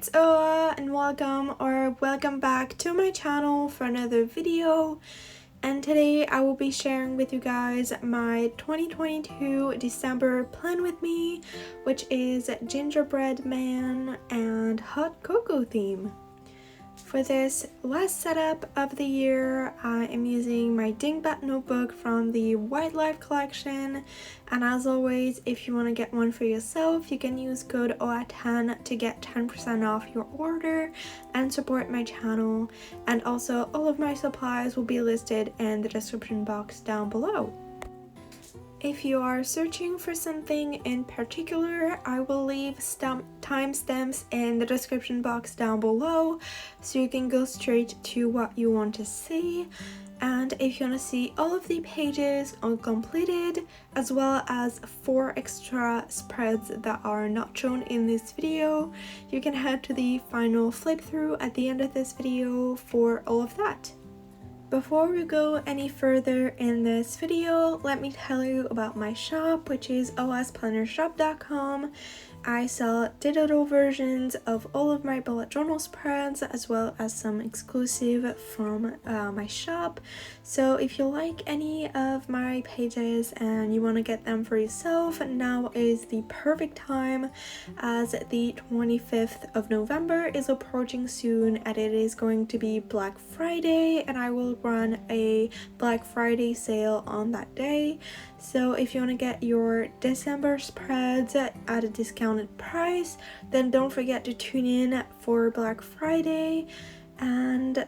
it's Oa and welcome back to my channel for another video. And today I will be sharing with you guys my 2022 December plan with me, which is gingerbread man and hot cocoa theme. For this last setup of the year, I am using my Dingbat notebook from the Wildlife collection, and as always, if you want to get one for yourself, you can use code OA10 to get 10% off your order and support my channel, and also all of my supplies will be listed in the description box down below. If you are searching for something in particular, I will leave timestamps in the description box down below so you can go straight to what you want to see. And if you want to see all of the pages uncompleted, as well as 4 extra spreads that are not shown in this video, you can head to the final flip through at the end of this video for all of that. Before we go any further in this video, let me tell you about my shop, which is osplannershop.com. I sell digital versions of all of my bullet journal spreads, as well as some exclusive from my shop. So if you like any of my pages and you want to get them for yourself, now is the perfect time, as the 25th of November is approaching soon and it is going to be Black Friday, and I will run a Black Friday sale on that day. So if you want to get your December spreads at a discounted price, then don't forget to tune in for Black Friday. And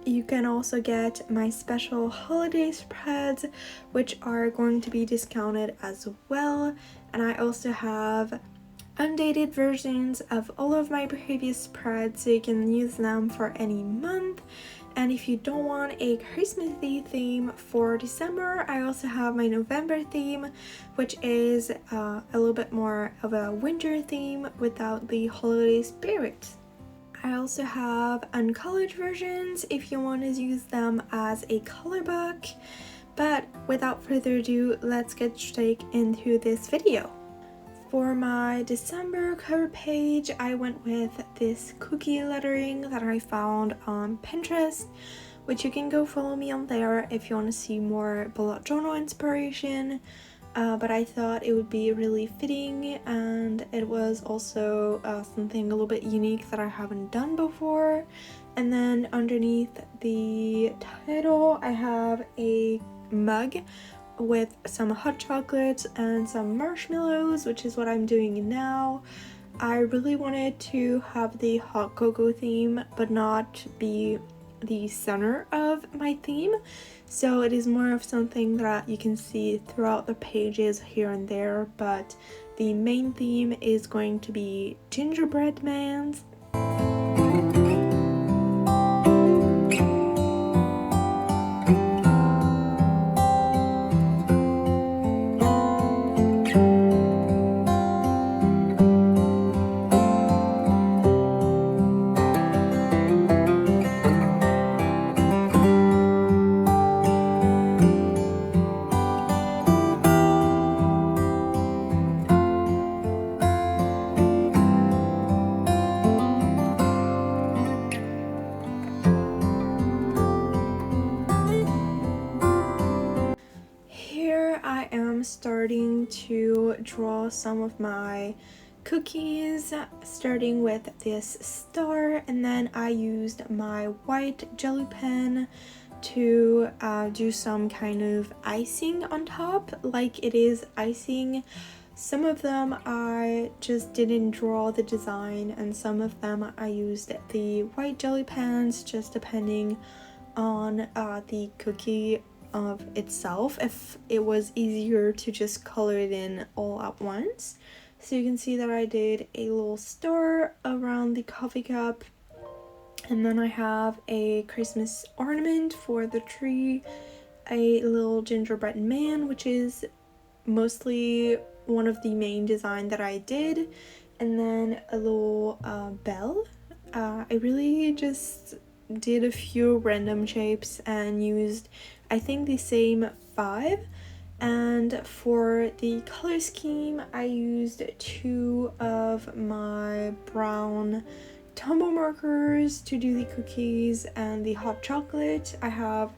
you can also get my special holiday spreads, which are going to be discounted as well. And I also have undated versions of all of my previous spreads, so you can use them for any month. And if you don't want a Christmassy theme for December, I also have my November theme, which is a little bit more of a winter theme without the holiday spirit. I also have uncolored versions if you want to use them as a color book. But without further ado, let's get straight into this video. For my December cover page, I went with this cookie lettering that I found on Pinterest, which you can go follow me on there if you want to see more bullet journal inspiration. But I thought it would be really fitting, and it was also something a little bit unique that I haven't done before. And then underneath the title, I have a mug with some hot chocolates and some marshmallows, which is what I'm doing now. I really wanted to have the hot cocoa theme but not be the center of my theme, so it is more of something that you can see throughout the pages here and there, but the main theme is going to be gingerbread man's. I am starting to draw some of my cookies, starting with this star, and then I used my white jelly pen to do some kind of icing on top, like it is icing. Some of them I just didn't draw the design, and some of them I used the white jelly pens, just depending on the cookie of itself, if it was easier to just color it in all at once. So you can see that I did a little star around the coffee cup, and then I have a Christmas ornament for the tree, a little gingerbread man, which is mostly one of the main design that I did, and then a little bell. I really just did a few random shapes and used, I think, the same 5, and for the color scheme I used 2 of my brown Tombow markers to do the cookies and the hot chocolate. I have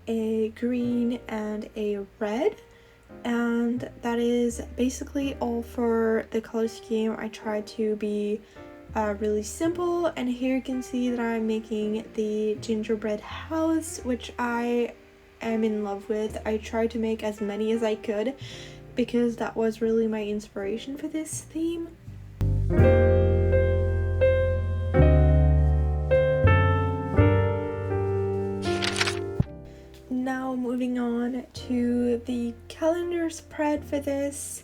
a green and a red, and that is basically all for the color scheme. I tried to be really simple, and here you can see that I'm making the gingerbread house, which I am in love with. I tried to make as many as I could because that was really my inspiration for this theme. Now moving on to the calendar spread for this,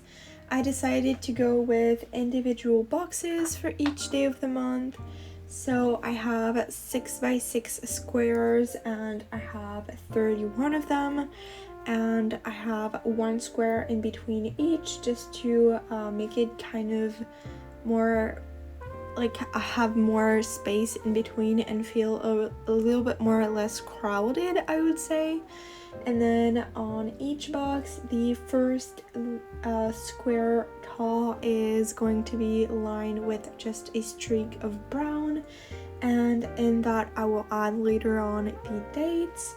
I decided to go with individual boxes for each day of the month. So I have 6x6 squares and I have 31 of them, and I have one square in between each just to make it kind of more like I have more space in between and feel a little bit more or less crowded, I would say. And then on each box, the first square tall is going to be lined with just a streak of brown, and in that I will add later on the dates.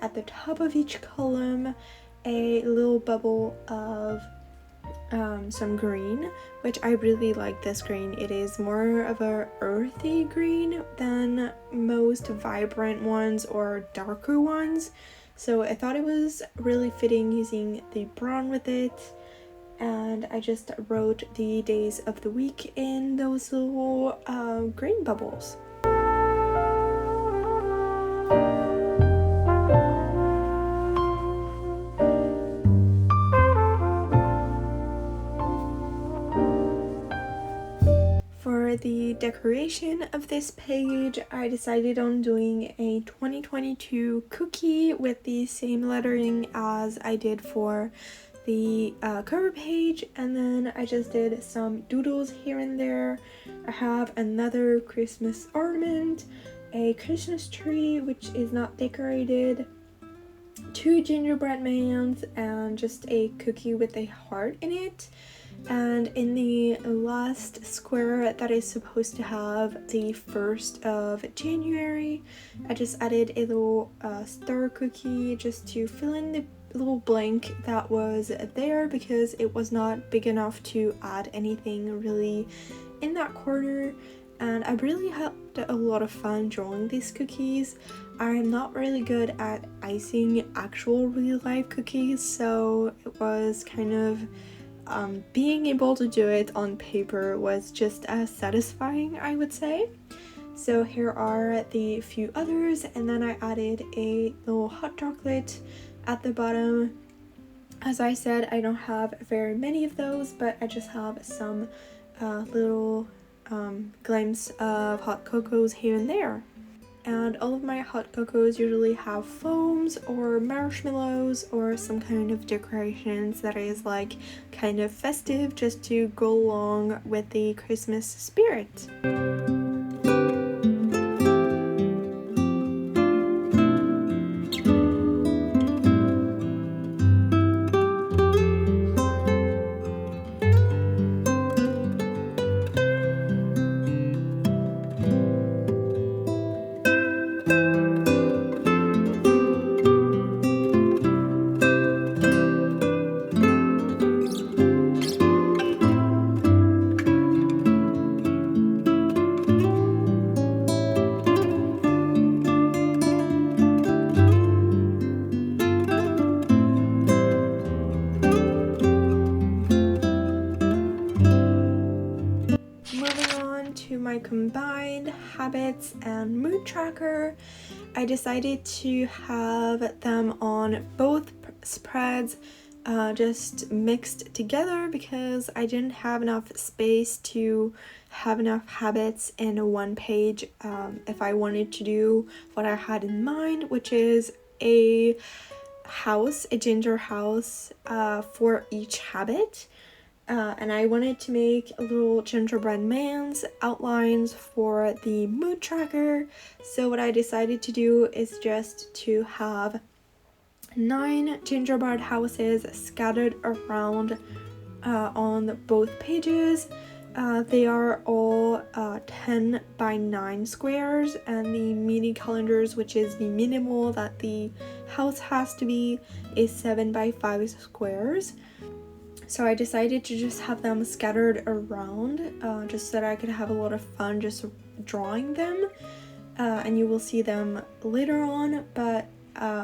At the top of each column a little bubble of some green, which I really like this green. It is more of a earthy green than most vibrant ones or darker ones, so I thought it was really fitting using the brown with it. And I just wrote the days of the week in those little green bubbles. For the decoration of this page, I decided on doing a 2022 cookie with the same lettering as I did for the cover page, and then I just did some doodles here and there. I have another Christmas ornament, a Christmas tree which is not decorated, 2 gingerbread mans, and just a cookie with a heart in it. And in the last square that is supposed to have the 1st of January, I just added a little star cookie just to fill in the little blank that was there, because it was not big enough to add anything really in that corner. And I really had a lot of fun drawing these cookies. I'm not really good at icing actual real life cookies, so it was kind of being able to do it on paper was just as satisfying, I would say. So here are the few others, and then I added a little hot chocolate at the bottom. As I said, I don't have very many of those, but I just have some little glimpse of hot cocos here and there. And all of my hot cocos usually have foams or marshmallows or some kind of decorations that is like kind of festive, just to go along with the Christmas spirit. My combined habits and mood tracker, I decided to have them on both spreads, just mixed together, because I didn't have enough space to have enough habits in one page if I wanted to do what I had in mind, which is a ginger house for each habit. and I wanted to make a little gingerbread man's outlines for the mood tracker. So what I decided to do is just to have 9 gingerbread houses scattered around on both pages. They are all 10 by 9 squares, and the mini calendars, which is the minimal that the house has to be, is 7 by 5 squares. So I decided to just have them scattered around, just so that I could have a lot of fun just drawing them, and you will see them later on. But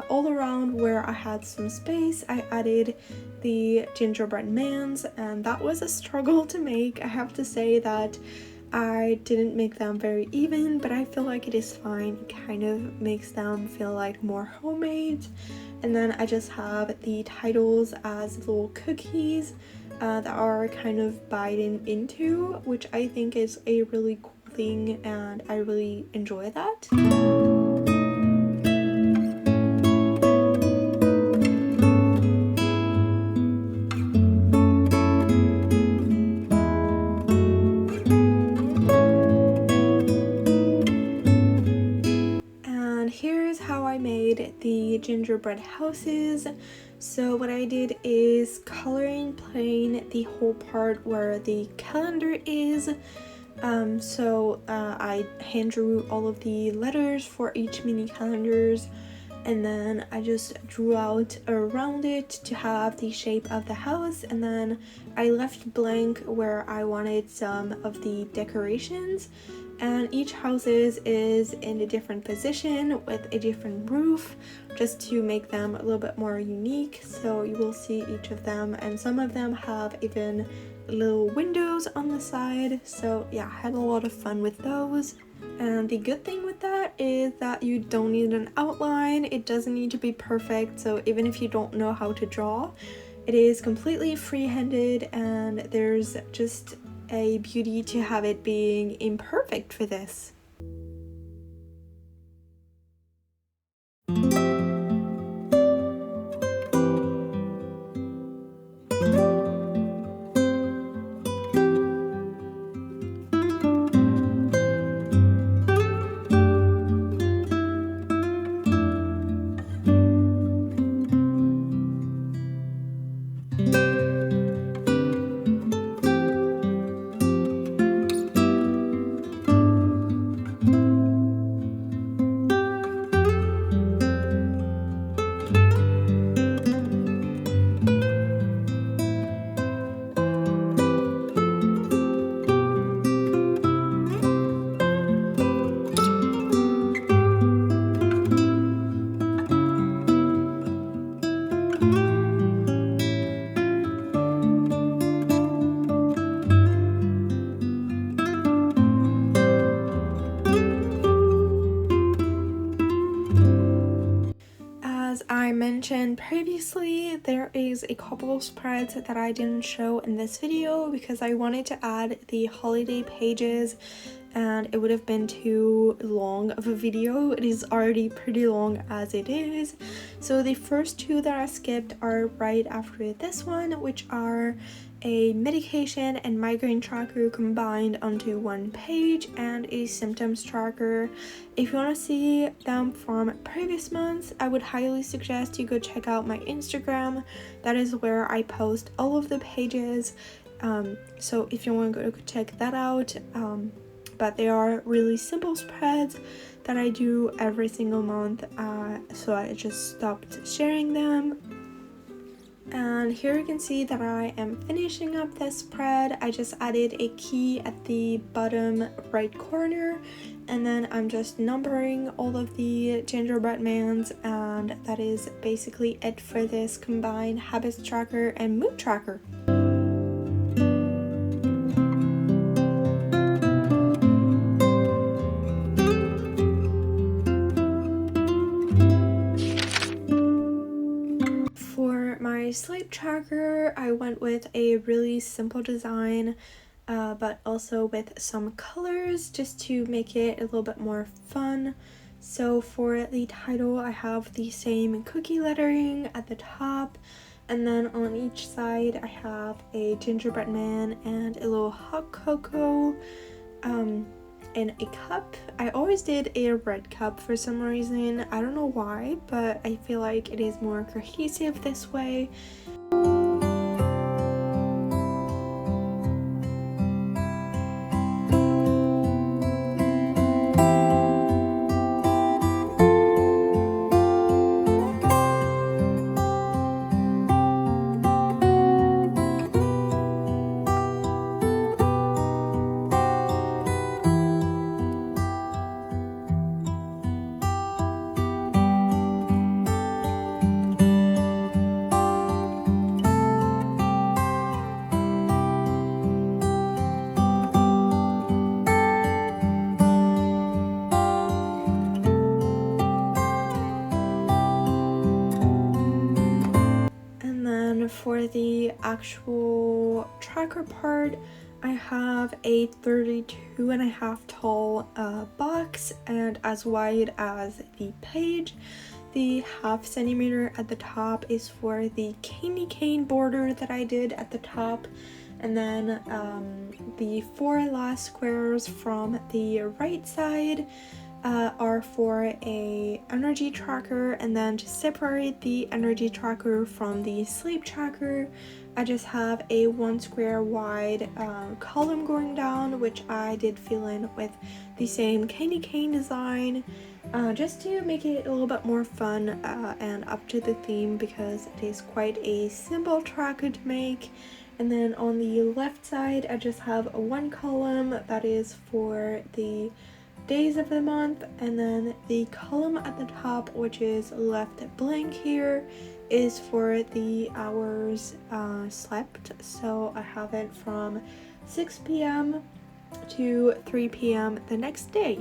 all around where I had some space, I added the gingerbread mans, and that was a struggle to make. I have to say that I didn't make them very even, but I feel like it is fine. It kind of makes them feel like more homemade. And then I just have the titles as little cookies that are kind of biting into, which I think is a really cool thing, and I really enjoy that. The gingerbread houses. So what I did is color in plain the whole part where the calendar is. I hand drew all of the letters for each mini calendars, and then I just drew out around it to have the shape of the house, and then I left blank where I wanted some of the decorations. And each house is in a different position with a different roof, just to make them a little bit more unique. So you will see each of them, and some of them have even little windows on the side. So yeah, I had a lot of fun with those. And the good thing with that is that you don't need an outline. It doesn't need to be perfect. So even if you don't know how to draw, it is completely free-handed, and there's just a beauty to have it being imperfect for this. Mentioned previously, there is a couple of spreads that I didn't show in this video because I wanted to add the holiday pages, and it would have been too long of a video. It is already pretty long as it is. So the first two that I skipped are right after this one, which are a medication and migraine tracker combined onto one page, and a symptoms tracker. If you want to see them from previous months, I would highly suggest you go check out my Instagram. That is where I post all of the pages. So if you want to go check that out. But they are really simple spreads that I do every single month, so I just stopped sharing them. And here you can see that I am finishing up this spread. I just added a key at the bottom right corner, and then I'm just numbering all of the gingerbread mans, and that is basically it for this combined habits tracker and mood tracker. Sleep tracker, I went with a really simple design, but also with some colors just to make it a little bit more fun. So for the title, I have the same cookie lettering at the top, And then on each side I have a gingerbread man and a little hot cocoa in a cup. I always did a red cup for some reason. I don't know why, but I feel like it is more cohesive this way. For the actual tracker part, I have a 32.5 tall box and as wide as the page. The ½ centimeter at the top is for the candy cane border that I did at the top, and then the 4 last squares from the right side are for a energy tracker. And then to separate the energy tracker from the sleep tracker, I just have a 1 square wide column going down, which I did fill in with the same candy cane design, just to make it a little bit more fun and up to the theme, because it is quite a simple tracker to make. And then on the left side I just have 1 column that is for the days of the month, and then the column at the top, which is left blank here, is for the hours slept. So I have it from 6 p.m. to 3 p.m. the next day.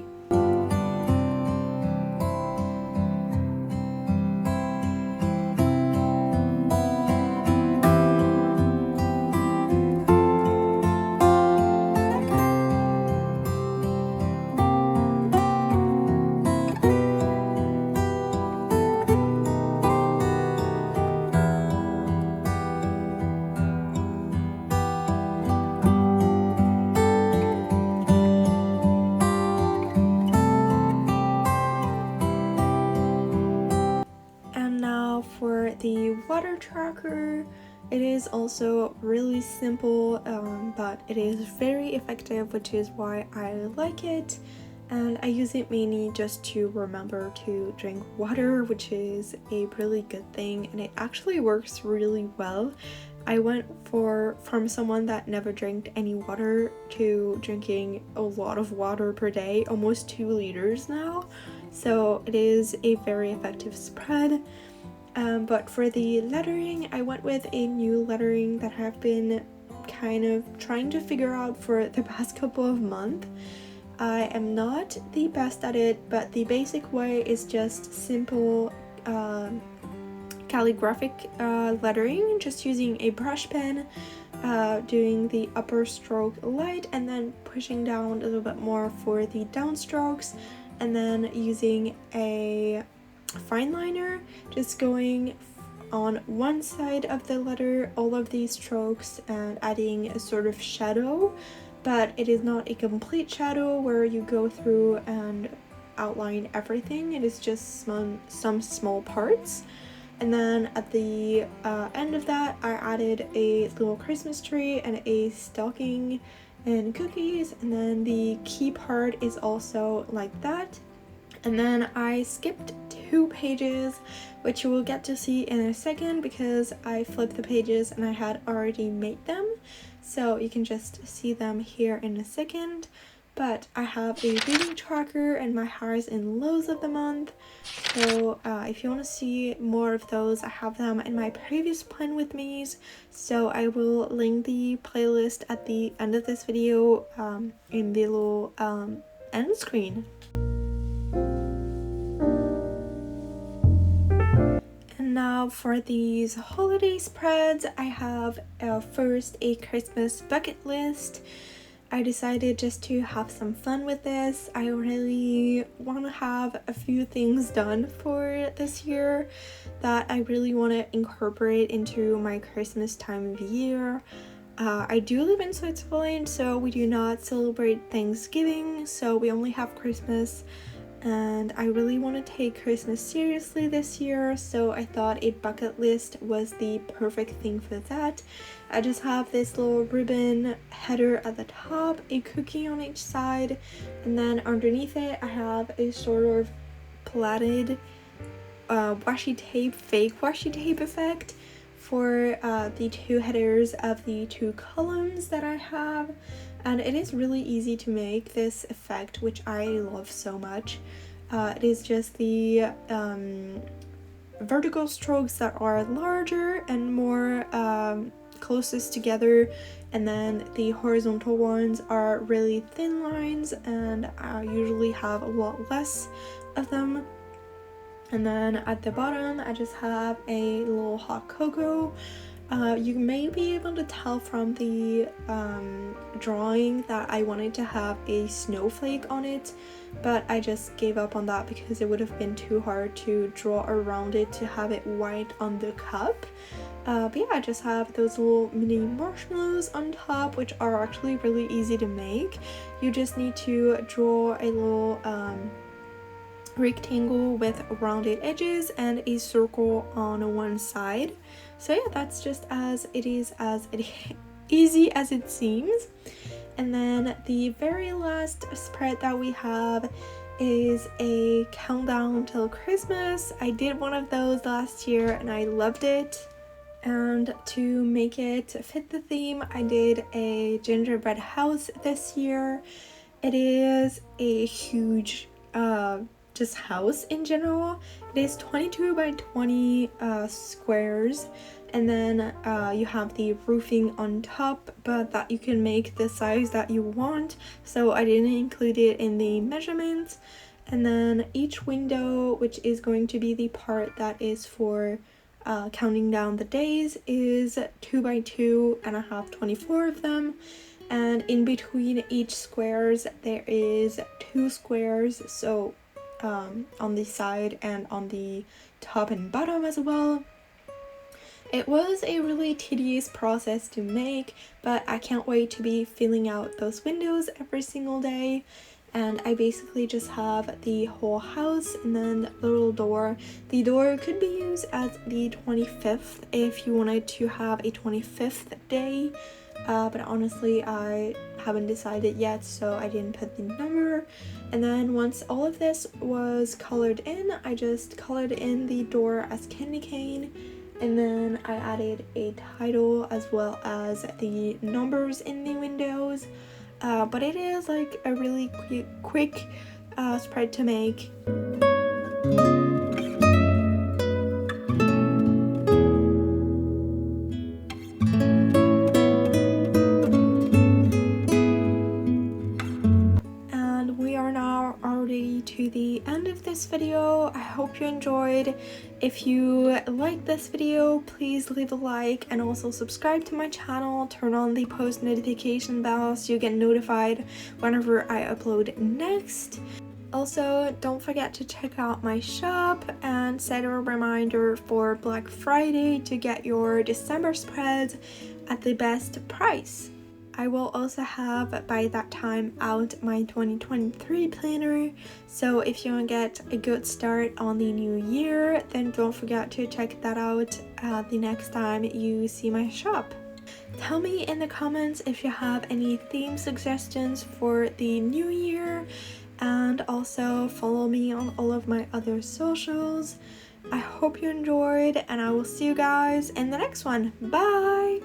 For the water tracker, it is also really simple, but it is very effective, which is why I like it. And I use it mainly just to remember to drink water, which is a really good thing, and it actually works really well. I went from someone that never drank any water to drinking a lot of water per day, almost 2 liters now. So it is a very effective spread. But for the lettering, I went with a new lettering that I've been kind of trying to figure out for the past couple of months. I am not the best at it, but the basic way is just simple calligraphic lettering, just using a brush pen, doing the upper stroke light and then pushing down a little bit more for the downstrokes, and then using a fine liner, just going on one side of the letter, all of these strokes, and adding a sort of shadow, but it is not a complete shadow where you go through and outline everything. It is just some small parts. And then at the end of that, I added a little Christmas tree and a stocking and cookies, and then the key part is also like that. And then I skipped 2 pages, which you will get to see in a second because I flipped the pages and I had already made them. So you can just see them here in a second. But I have a reading tracker and my highs and lows of the month. So if you want to see more of those, I have them in my previous plan with me's. So I will link the playlist at the end of this video in the little end screen. And now for these holiday spreads, I have first a Christmas bucket list. I decided just to have some fun with this. I really want to have a few things done for this year that I really want to incorporate into my Christmas time of year. I do live in Switzerland, so we do not celebrate Thanksgiving, so we only have Christmas, and I really want to take Christmas seriously this year, so I thought a bucket list was the perfect thing for that. I just have this little ribbon header at the top, a cookie on each side, and then underneath it I have a sort of plaited washi tape, fake washi tape effect for the two headers of the two columns that I have. And it is really easy to make this effect, which I love so much. It is just the vertical strokes that are larger and more closest together, and then the horizontal ones are really thin lines, and I usually have a lot less of them. And then at the bottom I just have a little hot cocoa. You may be able to tell from the drawing that I wanted to have a snowflake on it, but I just gave up on that because it would have been too hard to draw around it to have it white on the cup. But yeah, I just have those little mini marshmallows on top, which are actually really easy to make. You just need to draw a little rectangle with rounded edges and a circle on one side. So yeah, that's just as easy as it seems. And then the very last spread that we have is a countdown till Christmas. I did one of those last year and I loved it. And to make it fit the theme, I did a gingerbread house this year. It is a huge just house in general. It is 22 by 20 squares, and then you have the roofing on top, but that you can make the size that you want, so I didn't include it in the measurements. And then each window, which is going to be the part that is for counting down the days, is 2 by 2, and I have 24 of them. And in between each squares there is 2 squares, so on the side and on the top and bottom as well. It was a really tedious process to make, but I can't wait to be filling out those windows every single day. And I basically just have the whole house and then the little door. The door could be used as the 25th if you wanted to have a 25th day, but honestly I haven't decided yet, so I didn't put the number. And then once all of this was colored in, I just colored in the door as candy cane, and then I added a title as well as the numbers in the windows. But it is like a really quick spread to make. And we are now already to the end of this video. I hope you enjoyed. If you like this video, please leave a like and also subscribe to my channel. Turn on the post notification bell so you get notified whenever I upload next. Also, don't forget to check out my shop and set a reminder for Black Friday to get your December spreads at the best price. I will also have by that time out my 2023 planner, so if you want to get a good start on the new year, then don't forget to check that out the next time you see my shop. Tell me in the comments if you have any theme suggestions for the new year, and also follow me on all of my other socials. I hope you enjoyed, and I will see you guys in the next one. Bye!